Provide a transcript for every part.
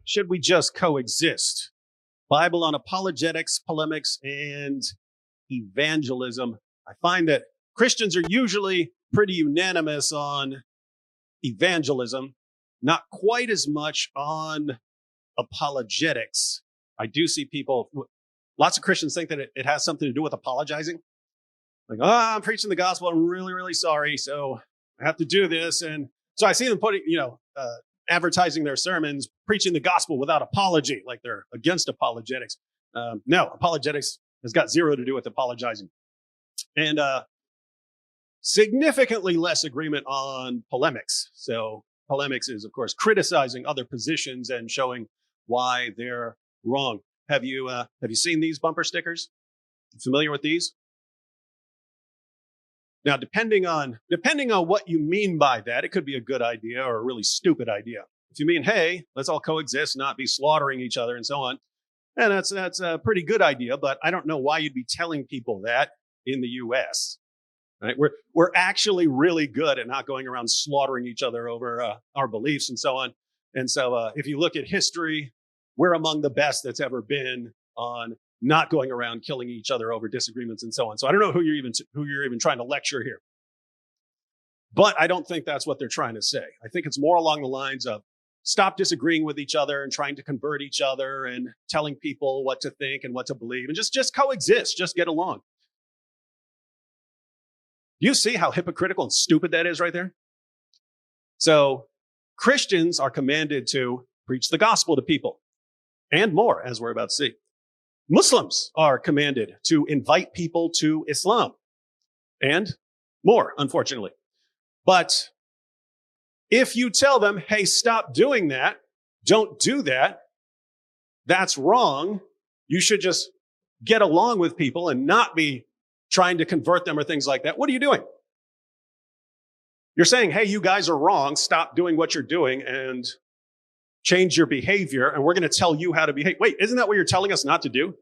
should we just coexist? Bible on apologetics, polemics, and evangelism. I find that Christians are usually pretty unanimous on evangelism, not quite as much on apologetics. I do see people, lots of Christians think that it has something to do with apologizing. Like, oh, I'm preaching the gospel. I'm really, really sorry. So I have to do this. And so I see them putting, advertising their sermons, preaching the gospel without apology, like they're against apologetics. No, apologetics has got zero to do with apologizing. And significantly less agreement on polemics. So polemics is, of course, criticizing other positions and showing why they're wrong. Have you seen these bumper stickers? Familiar with these? Now, depending on what you mean by that, it could be a good idea or a really stupid idea. If you mean, hey, let's all coexist, not be slaughtering each other and so on, and that's a pretty good idea, but I don't know why you'd be telling people that in the U.S. Right? We're actually really good at not going around slaughtering each other over our beliefs and so on. And so if you look at history, we're among the best that's ever been on not going around killing each other over disagreements and so on. So I don't know who you're even trying to lecture here. But I don't think that's what they're trying to say. I think it's more along the lines of stop disagreeing with each other and trying to convert each other and telling people what to think and what to believe and just coexist, just get along. You see how hypocritical and stupid that is right there? So Christians are commanded to preach the gospel to people and more, as we're about to see. Muslims are commanded to invite people to Islam and more, unfortunately. But if you tell them, hey, stop doing that, don't do that, that's wrong. You should just get along with people and not be trying to convert them or things like that. What are you doing? You're saying, hey, you guys are wrong. Stop doing what you're doing and change your behavior. And we're going to tell you how to behave. Wait, isn't that what you're telling us not to do?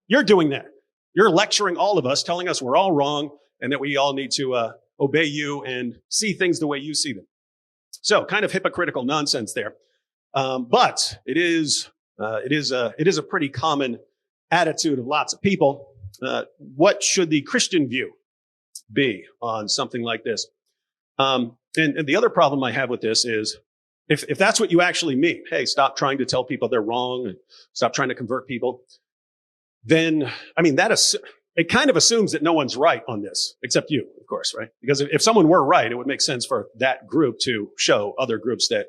You're doing that. You're lecturing all of us, telling us we're all wrong and that we all need to obey you and see things the way you see them. So kind of hypocritical nonsense there. But it is a pretty common attitude of lots of people. What should the Christian view be on something like this? And the other problem I have with this is if that's what you actually mean, hey, stop trying to tell people they're wrong and stop trying to convert people, then, I mean, it kind of assumes that no one's right on this, except you, of course, right? Because if someone were right, it would make sense for that group to show other groups that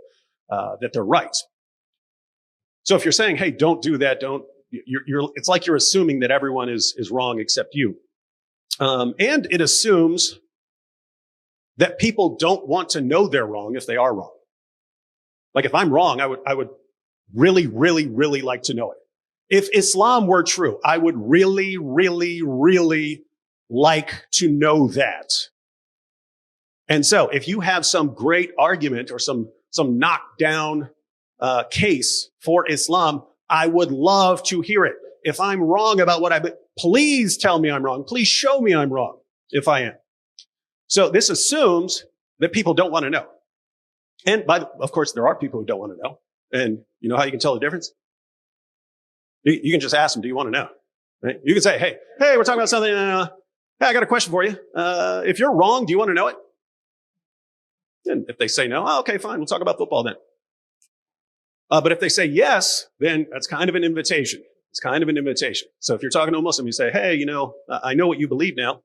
they're right. So if you're saying, hey, don't do that, it's like you're assuming that everyone is wrong except you. And it assumes that people don't want to know they're wrong if they are wrong. Like if I'm wrong, I would really, really, really like to know it. If Islam were true, I would really, really, really like to know that. And so if you have some great argument or some knockdown case for Islam, I would love to hear it. If I'm wrong about please tell me I'm wrong. Please show me I'm wrong if I am. So this assumes that people don't want to know. And of course, there are people who don't want to know. And you know how you can tell the difference? You can just ask them, do you want to know? Right? You can say, hey, we're talking about something. Hey, I got a question for you. If you're wrong, do you want to know it? And if they say no, okay, fine. We'll talk about football then. But if they say yes, then that's kind of an invitation. It's kind of an invitation. So if you're talking to a Muslim, you say, hey, I know what you believe now.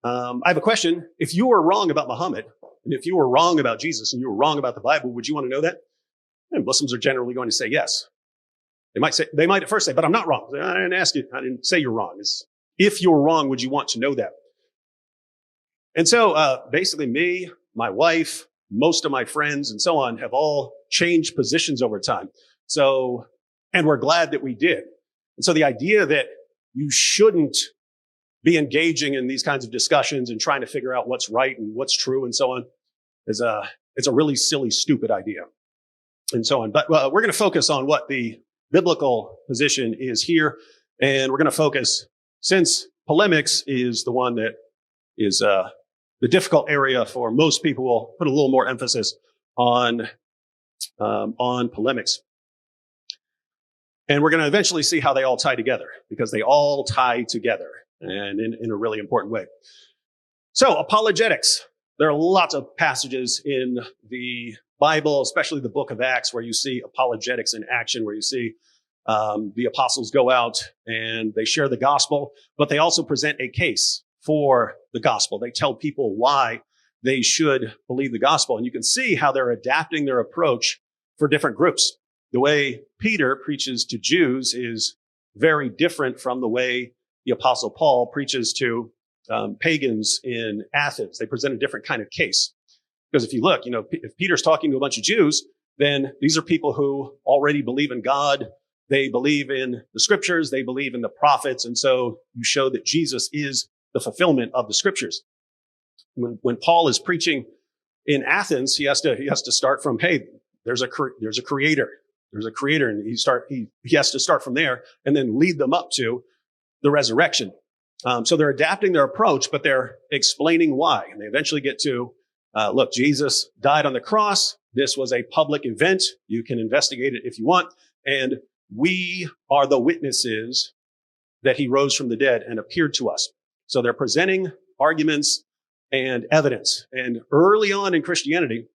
I have a question. If you were wrong about Muhammad, and if you were wrong about Jesus, and you were wrong about the Bible, would you want to know that? And Muslims are generally going to say yes. They might at first say, but I'm not wrong. I didn't ask you. I didn't say you're wrong. If you're wrong, would you want to know that? And so basically me, my wife, most of my friends and so on have all changed positions over time. So, and we're glad that we did. And so the idea that you shouldn't be engaging in these kinds of discussions and trying to figure out what's right and what's true and so on it's a really silly, stupid idea and so on. But we're going to focus on what the biblical position is here. And we're going to focus, since polemics is the one that is the difficult area for most people, we'll put a little more emphasis on polemics. And we're going to eventually see how they all tie together, because they all tie together, and in a really important way. So apologetics. There are lots of passages in the Bible, especially the book of Acts, where you see apologetics in action, where you see the apostles go out and they share the gospel, but they also present a case for the gospel. They tell people why they should believe the gospel. And you can see how they're adapting their approach for different groups. The way Peter preaches to Jews is very different from the way the apostle Paul preaches to pagans in Athens. They present a different kind of case. Because if you look, if Peter's talking to a bunch of Jews, then these are people who already believe in God. They believe in the scriptures. They believe in the prophets. And so you show that Jesus is the fulfillment of the scriptures. When Paul is preaching in Athens, he has to start from, hey, there's a creator. There's a creator. And he has to start from there and then lead them up to the resurrection. So they're adapting their approach, but they're explaining why. And they eventually get to, look, Jesus died on the cross. This was a public event. You can investigate it if you want. And we are the witnesses that he rose from the dead and appeared to us. So they're presenting arguments and evidence. And early on in Christianity,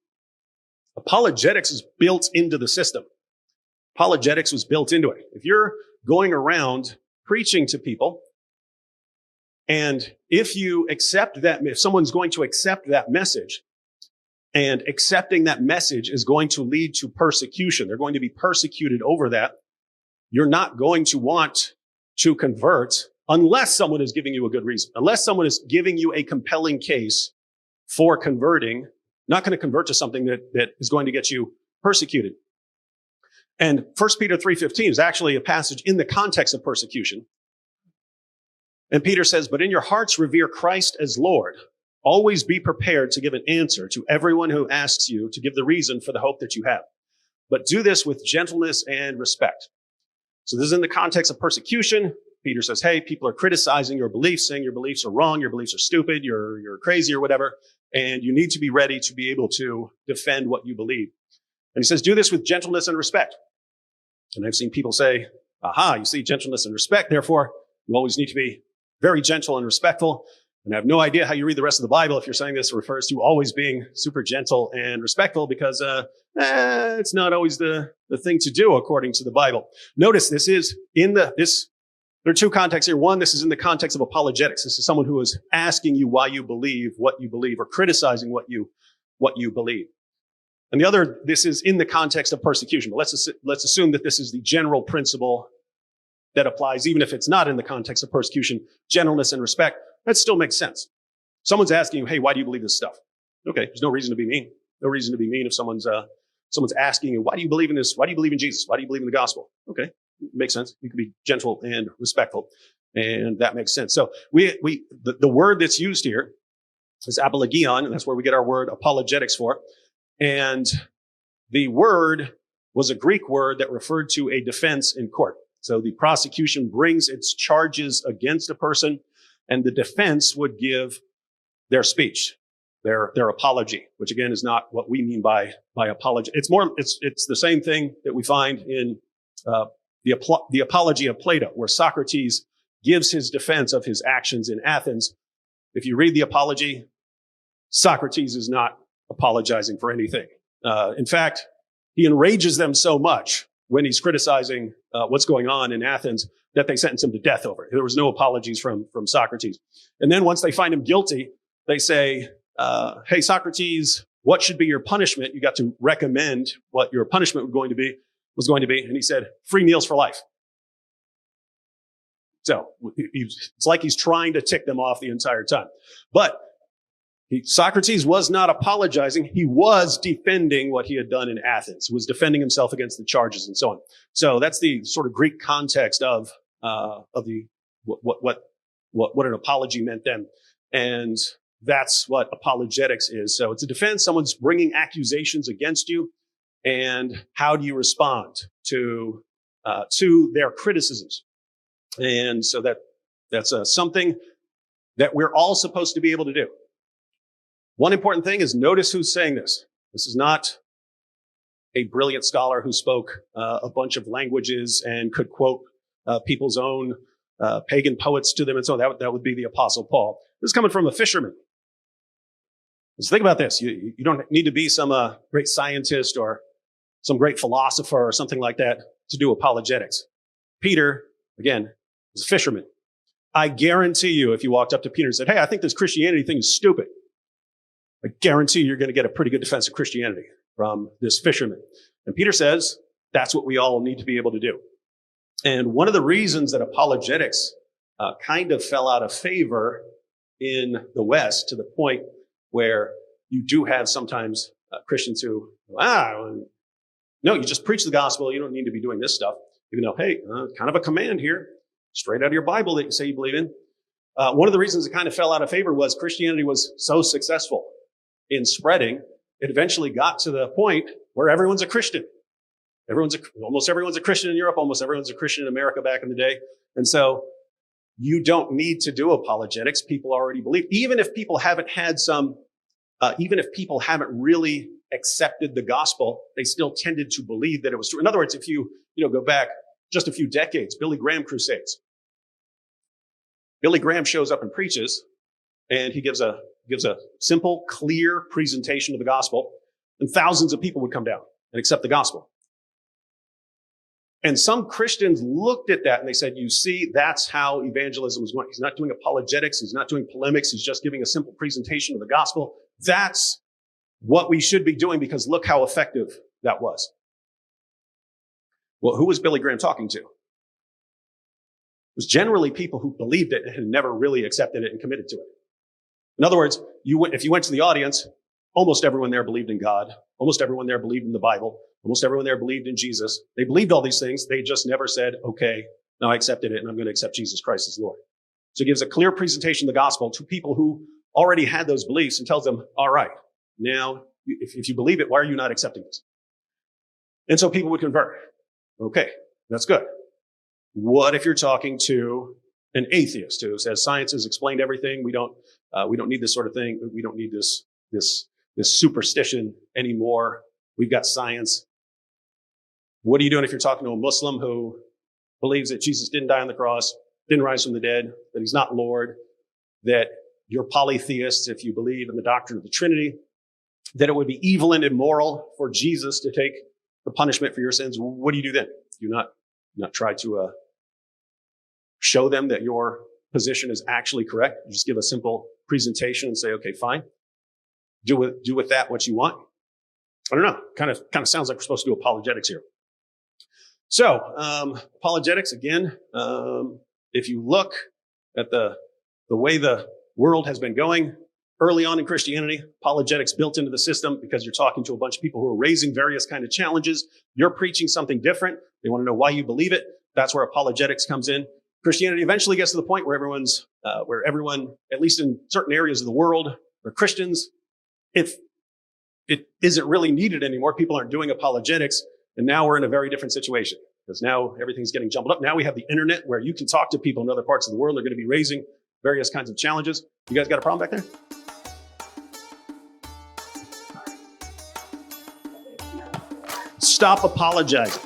apologetics is built into the system. Apologetics was built into it. If you're going around preaching to people, and if someone's going to accept that message, and accepting that message is going to lead to persecution, they're going to be persecuted over that, you're not going to want to convert unless someone is giving you a good reason. Unless someone is giving you a compelling case for converting, not going to convert to something that is going to get you persecuted. And 1 Peter 3:15 is actually a passage in the context of persecution. And Peter says, but in your hearts revere Christ as Lord. Always be prepared to give an answer to everyone who asks you to give the reason for the hope that you have. But do this with gentleness and respect. So this is in the context of persecution. Peter says, hey, people are criticizing your beliefs, saying your beliefs are wrong, your beliefs are stupid, you're crazy or whatever. And you need to be ready to be able to defend what you believe. And he says, do this with gentleness and respect. And I've seen people say, aha, you see gentleness and respect. Therefore, you always need to be very gentle and respectful. And I have no idea how you read the rest of the Bible if you're saying this refers to always being super gentle and respectful, because it's not always the thing to do according to the Bible. Notice this is there are two contexts here. One, this is in the context of apologetics. This is someone who is asking you why you believe what you believe, or criticizing what you believe. And the other, this is in the context of persecution. But let's assume that this is the general principle that applies, even if it's not in the context of persecution. Gentleness and respect, that still makes sense. Someone's asking you, hey, why do you believe this stuff? Okay, there's no reason to be mean. No reason to be mean if someone's asking you, why do you believe in this? Why do you believe in Jesus? Why do you believe in the gospel? Okay, makes sense. You can be gentle and respectful, and that makes sense. So the word that's used here is apologion, and that's where we get our word apologetics for. And the word was a Greek word that referred to a defense in court. So the prosecution brings its charges against a person, and the defense would give their speech, their apology, which again is not what we mean by apology. It's the same thing that we find in the Apology of Plato, where Socrates gives his defense of his actions in Athens. If you read the Apology, Socrates is not apologizing for anything. In fact, he enrages them so much when he's criticizing what's going on in Athens that they sentence him to death over it. There was no apologies from Socrates. And then once they find him guilty, they say, hey, Socrates, what should be your punishment? You got to recommend what your punishment was going to be. And he said, free meals for life. So it's like he's trying to tick them off the entire time. But Socrates was not apologizing. He was defending what he had done in Athens. He was defending himself against the charges and so on. So that's the sort of Greek context of what an apology meant then. And that's what apologetics is. So it's a defense. Someone's bringing accusations against you. And how do you respond to their criticisms? And so that's something that we're all supposed to be able to do. One important thing is notice who's saying this. This is not a brilliant scholar who spoke a bunch of languages and could quote people's own pagan poets to them. And so that would be the Apostle Paul. This is coming from a fisherman. So think about this. You don't need to be some great scientist or some great philosopher or something like that to do apologetics. Peter, again, was a fisherman. I guarantee you, if you walked up to Peter and said, hey, I think this Christianity thing is stupid, I guarantee you're going to get a pretty good defense of Christianity from this fisherman. And Peter says, that's what we all need to be able to do. And one of the reasons that apologetics kind of fell out of favor in the West to the point where you do have sometimes Christians who, no, you just preach the gospel. You don't need to be doing this stuff. Even though, hey, kind of a command here, straight out of your Bible that you say you believe in. One of the reasons it kind of fell out of favor was Christianity was so successful in spreading. It eventually got to the point where everyone's a Christian. Almost everyone's a Christian in Europe. Almost everyone's a Christian in America back in the day. And so you don't need to do apologetics. People already believe. Even if people haven't really accepted the gospel, they still tended to believe that it was true. In other words, if you go back just a few decades, Billy Graham crusades. Billy Graham shows up and preaches, and he gives a simple, clear presentation of the gospel, and thousands of people would come down and accept the gospel. And some Christians looked at that and they said, you see, that's how evangelism is going. He's not doing apologetics. He's not doing polemics. He's just giving a simple presentation of the gospel. That's what we should be doing because look how effective that was. Well, who was Billy Graham talking to? It was generally people who believed it and had never really accepted it and committed to it. In other words, if you went to the audience, almost everyone there believed in God. Almost everyone there believed in the Bible. Almost everyone there believed in Jesus. They believed all these things. They just never said, okay, now I accepted it and I'm going to accept Jesus Christ as Lord. So he gives a clear presentation of the gospel to people who already had those beliefs and tells them, all right, now, if you believe it, why are you not accepting this? And so people would convert. Okay, that's good. What if you're talking to an atheist who says science has explained everything? We don't need this sort of thing. We don't need this superstition anymore. We've got science. What are you doing if you're talking to a Muslim who believes that Jesus didn't die on the cross, didn't rise from the dead, that he's not Lord, that you're polytheists if you believe in the doctrine of the Trinity, that it would be evil and immoral for Jesus to take the punishment for your sins? What do you do then? Do you not try to show them that your position is actually correct? You just give a simple presentation and say, okay, fine. Do with that what you want. I don't know. Kind of sounds like we're supposed to do apologetics here. So, apologetics, again, if you look at the way the world has been going, early on in Christianity, apologetics built into the system because you're talking to a bunch of people who are raising various kind of challenges. You're preaching something different. They want to know why you believe it. That's where apologetics comes in. Christianity eventually gets to the point where everyone, at least in certain areas of the world, where Christians, if it isn't really needed anymore, people aren't doing apologetics. And now we're in a very different situation because now everything's getting jumbled up. Now we have the internet where you can talk to people in other parts of the world. They're going to be raising various kinds of challenges. You guys got a problem back there? Stop apologizing.